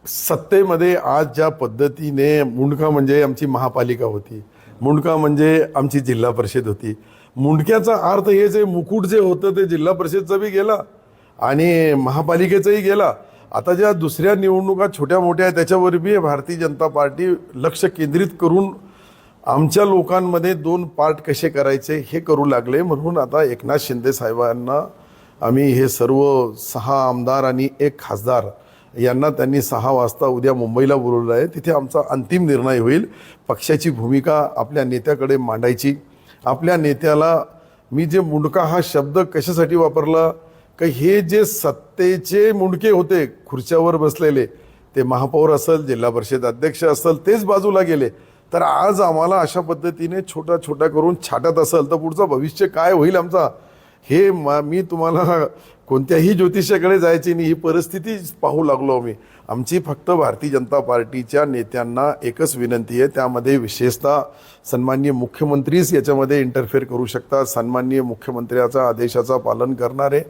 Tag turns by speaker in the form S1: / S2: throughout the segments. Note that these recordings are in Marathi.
S1: सत्तेमध्ये आज ज्या पद्धतीने मुंडका म्हणजे आमची महापालिका होती, मुंडका म्हणजे आमची जिल्हा परिषद होती. मुंडक्याचा अर्थ हे जे मुकुट जे होतं ते जिल्हा परिषदचं बी गेला आणि महापालिकेचंही गेला. आता ज्या दुसऱ्या निवडणुका छोट्या मोठ्या त्याच्यावर बी भारतीय जनता पार्टी लक्ष केंद्रित करून आमच्या लोकांमध्ये दोन पार्ट कसे करायचे हे करू लागले. म्हणून आता एकनाथ शिंदे साहेबांना आम्ही हे सर्व 6 आमदार आणि 1 खासदार यांना त्यांनी 6 वाजता उद्या मुंबईला बोलवलं आहे. तिथे आमचा अंतिम निर्णय होईल. पक्षाची भूमिका आपल्या नेत्याकडे मांडायची. आपल्या नेत्याला मी जे मुंडका हा शब्द कशासाठी वापरला की हे जे सत्तेचे मुंडके होते खुर्च्यावर बसलेले, ते महापौर असेल, जिल्हा परिषद अध्यक्ष असेल, तेच बाजूला गेले. तर आज आम्हाला अशा पद्धतीने छोटा छोटा करून छाटत असेल तर पुढचं भविष्य काय होईल आमचा हे मी तुम्हाला कोणत्याही ज्योतिषाकडे जायची नाही, ही परिस्थिती पाहू लागलो आम्ही. आमची फक्त भारतीय जनता पार्टीच्या नेत्यांना एकच विनंती आहे, त्यामध्ये विशेषतः सन्माननीय मुख्यमंत्रीच याच्यामध्ये इंटरफेअर करू शकतात. सन्माननीय मुख्यमंत्र्याचा आदेशाचा पालन करणारे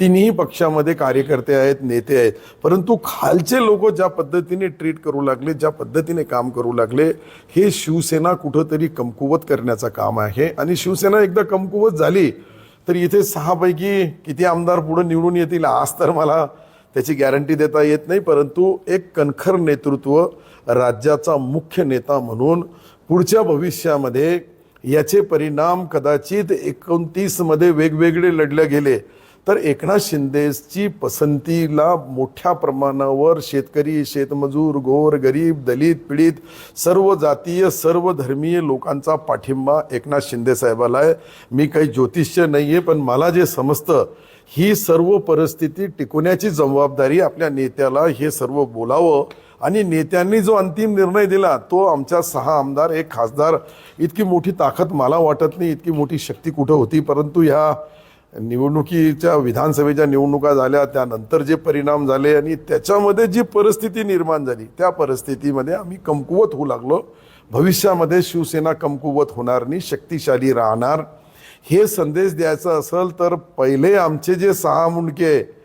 S1: तिन्ही पक्षामध्ये कार्यकर्ते आहेत, नेते आहेत. परंतु खालचे लोक ज्या पद्धतीने ट्रीट करू लागले, ज्या पद्धतीने काम करू लागले, हे शिवसेना कुठंतरी कमकुवत करण्याचं काम आहे. आणि शिवसेना एकदा कमकुवत झाली तर इथे 6 पैकी किती आमदार पुढे निवडून येतील आज तर मला त्याची गॅरंटी देता येत नाही. परंतु एक कणखर नेतृत्व, राज्याचा मुख्य नेता म्हणून पुढच्या भविष्यामध्ये याचे परिणाम कदाचित 29 मध्ये वेगवेगळे लढले गेले तर एकनाथ शिंदेची पसंतीला मोठ्या प्रमाणावर शेतकरी, शेतमजूर, गोर, गरीब, दलित, पीडित, सर्व जातीय, सर्व धर्मीय लोकांचा पाठिंबा एकनाथ शिंदे साहेबाला आहे. मी काही ज्योतिष्य नाही आहे, पण मला जे समजतं ही सर्व परिस्थिती टिकवण्याची जबाबदारी आपल्या नेत्याला हे सर्व बोलावं. आणि नेत्यांनी जो अंतिम निर्णय दिला तो आमच्या 6 आमदार 1 खासदार, इतकी मोठी ताकद मला वाटत नाही, इतकी मोठी शक्ती कुठं होती. परंतु ह्या निवडणुकीच्या विधानसभेच्या निवडणुका झाल्या, त्यानंतर जे परिणाम झाले आणि त्याच्यामध्ये जी परिस्थिती निर्माण झाली, त्या परिस्थितीमध्ये आम्ही कमकुवत होऊ लागलो. भविष्यामध्ये शिवसेना कमकुवत होणार नाही, शक्तिशाली राहणार. हे संदेश द्यायचा असेल तर पहिले आमचे जे 6 मुंडके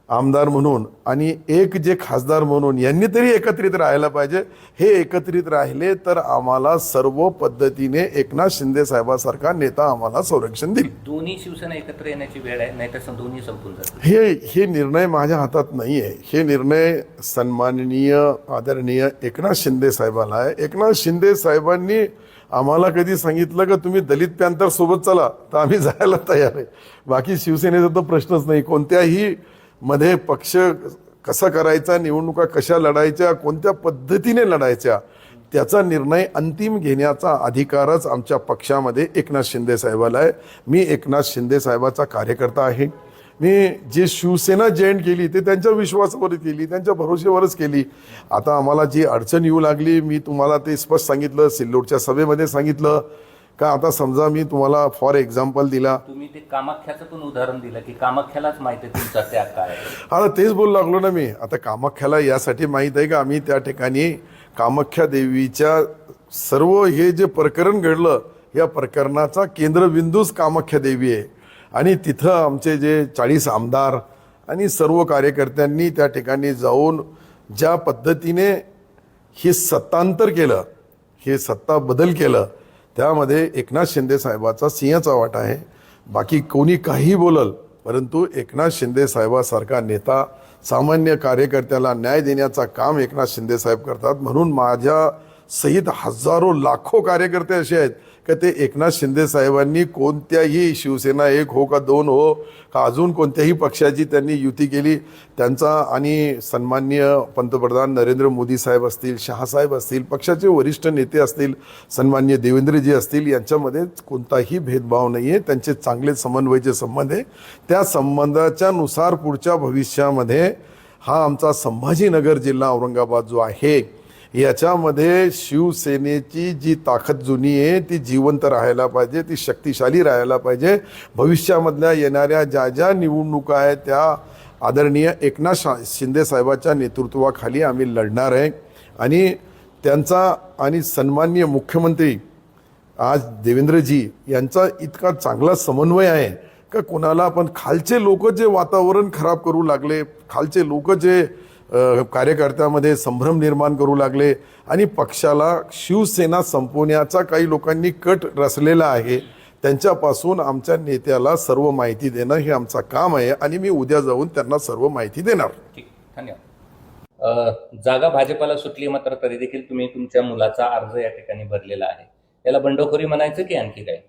S1: आमदार म्हणून आणि 1 जे खासदार म्हणून यांनी तरी एकत्रित राहायला पाहिजे. हे एकत्रित राहिले तर आम्हाला सर्व पद्धतीने एकनाथ शिंदे साहेबांसारखा नेता आम्हाला संरक्षण देईल.
S2: दोन्ही शिवसेना एकत्र येण्याची वेळ आहे, नाहीतर दोन्ही संपून जातील.
S1: हे निर्णय माझ्या हातात नाही आहे. हे निर्णय सन्माननीय आदरणीय एकनाथ शिंदे साहेबांना आहे. एकनाथ शिंदे साहेबांनी आम्हाला कधी सांगितलं का तुम्ही दलित पॅंथर सोबत चला तर आम्ही जायला तयार आहे. बाकी शिवसेनेचा तर प्रश्नच नाही. कोणत्याही मध्ये पक्ष कसा करायचा, निवडणुका कशा लढायच्या, कोणत्या पद्धतीने लढायच्या, त्याचा निर्णय अंतिम घेण्याचा अधिकारच आमच्या पक्षामध्ये एकनाथ शिंदे साहेबाला आहे. मी एकनाथ शिंदे साहेबाचा कार्यकर्ता आहे. मी जे शिवसेना जॉईन केली ते त्यांच्या विश्वासावर केली, त्यांच्या भरोश्यावरच केली. आता आम्हाला जी अडचण येऊ लागली, मी तुम्हाला ते स्पष्ट सांगितलं, सिल्लोडच्या सभेमध्ये सांगितलं का. आता समजा मी तुम्हाला फॉर एक्झाम्पल दिला,
S2: तुम्ही ते कामाख्याचं पण उदाहरण दिलं की कामाख्यालाच माहिती आहे तुमचा त्याग काय आहे.
S1: आता तेच बोलू लागलो ना मी. आता कामाख्याला यासाठी माहीत आहे का आम्ही त्या ठिकाणी कामाख्या देवीच्या सर्व हे जे प्रकरण घडलं या प्रकरणाचा केंद्रबिंदूच कामाख्या देवी आहे. आणि तिथं आमचे जे 40 आमदार आणि सर्व कार्यकर्त्यांनी त्या ठिकाणी जाऊन ज्या पद्धतीने हे सत्तांतर केलं, हे सत्ता बदल केलं, त्यामध्ये एकनाथ शिंदे साहेबाचा सिंहाचा वाटा आहे. बाकी कोणी काही बोलल, परंतु एकनाथ शिंदे साहेबासारखा नेता सामान्य कार्यकर्त्याला न्याय देण्याचा काम एकनाथ शिंदे साहेब करतात. म्हणून माझ्या सहित हजारो लाखो कार्यकर्ते असे आहेत का ते एकनाथ शिंदे साहेबांनी कोणत्याही शिवसेना 1 हो का 2 हो का अजून कोणत्याही पक्षाची त्यांनी युती केली, त्यांचा आणि सन्माननीय पंतप्रधान नरेंद्र मोदी साहेब असतील, शहासाहेब असतील, पक्षाचे वरिष्ठ नेते असतील, सन्माननीय देवेंद्रजी असतील, यांच्यामध्ये कोणताही भेदभाव नाही आहे. त्यांचे चांगले समन्वयाचे संबंध आहे. त्या संबंधाच्या नुसार पुढच्या भविष्यामध्ये हा आमचा संभाजीनगर जिल्हा औरंगाबाद जो आहे याच्यामध्ये शिवसेनेची जी ताकद जुनी आहे ती जिवंत राहायला पाहिजे, ती शक्तिशाली राहायला पाहिजे. भविष्यामधल्या येणाऱ्या ज्या ज्या निवडणुका आहेत त्या आदरणीय एकनाथ शिंदे साहेबाच्या नेतृत्वाखाली आम्ही लढणार आहे. आणि त्यांचा आणि सन्माननीय मुख्यमंत्री आज देवेंद्रजी यांचा इतका चांगला समन्वय आहे का कोणाला पण खालचे लोक जे वातावरण खराब करू लागले, खालचे लोक जे कार्यकर्त्यामध्ये संभ्रम निर्माण करू लागले आणि पक्षाला शिवसेना संपवण्याचा काही लोकांनी कट रचलेला आहे. त्यांच्यापासून आमच्या नेत्याला सर्व माहिती देणं हे आमचं काम आहे आणि मी उद्या जाऊन त्यांना सर्व माहिती देणार.
S2: ठीक, धन्यवाद. जागा भाजपाला सुटली, मात्र तरी देखील तुम्ही तुमच्या मुलाचा अर्ज या ठिकाणी भरलेला आहे. याला बंडखोरी म्हणायचं की आणखी काय?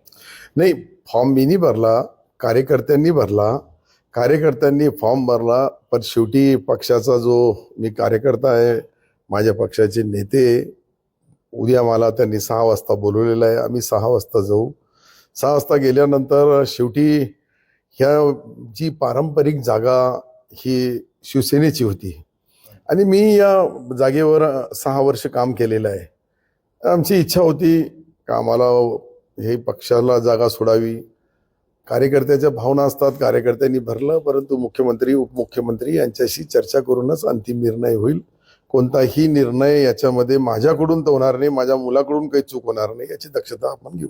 S1: नाही, फॉर्म मी नाही भरला, कार्यकर्त्यांनी भरला. कार्यकर्त्यांनी फॉर्म भरला, पण शेवटी पक्षाचा जो मी कार्यकर्ता आहे, माझ्या पक्षाचे नेते, उद्या मला त्यांनी 6 वाजता बोलवलेलं आहे. आम्ही 6 वाजता जाऊ. 6 वाजता गेल्यानंतर शेवटी ह्या जी पारंपरिक जागा ही शिवसेनेची होती आणि मी या जागेवर 6 वर्ष काम केलेलं आहे. आमची इच्छा होती का आम्हाला हे पक्षाला जागा सोडावी. कार्यकर्त्याच्या भावना असतात, कार्यकर्त्यांनी भरलं, परंतु मुख्यमंत्री उपमुख्यमंत्री यांच्याशी चर्चा करूनच अंतिम निर्णय होईल. कोणताही निर्णय याच्यामध्ये माझ्याकडून तर होणार नाही, माझ्या मुलाकडून काही चूक होणार नाही, याची दक्षता आपण घेऊ.